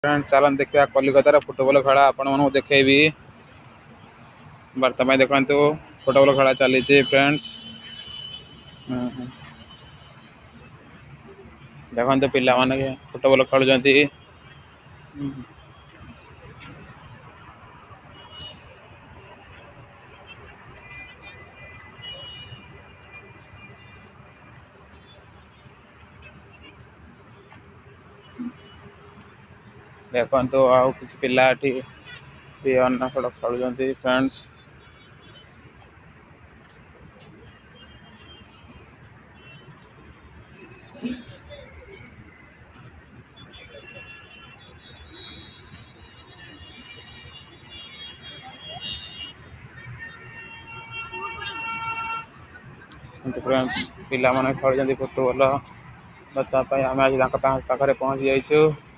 Friends चलन देखा कलिकतार football खेला आपण देखेबी बर्तमान देखु फुटबॉल खेला चली फ्रेंड्स देखते पिला माने फुटबॉल खेलुंट देखो आउ कि पिला अन्न खेल खेलुंट फ्रेंड्स फ्रेंड्स पिला माने खेलुंट फुटबॉल बताई आम आज पाखे पहुँची जाइए।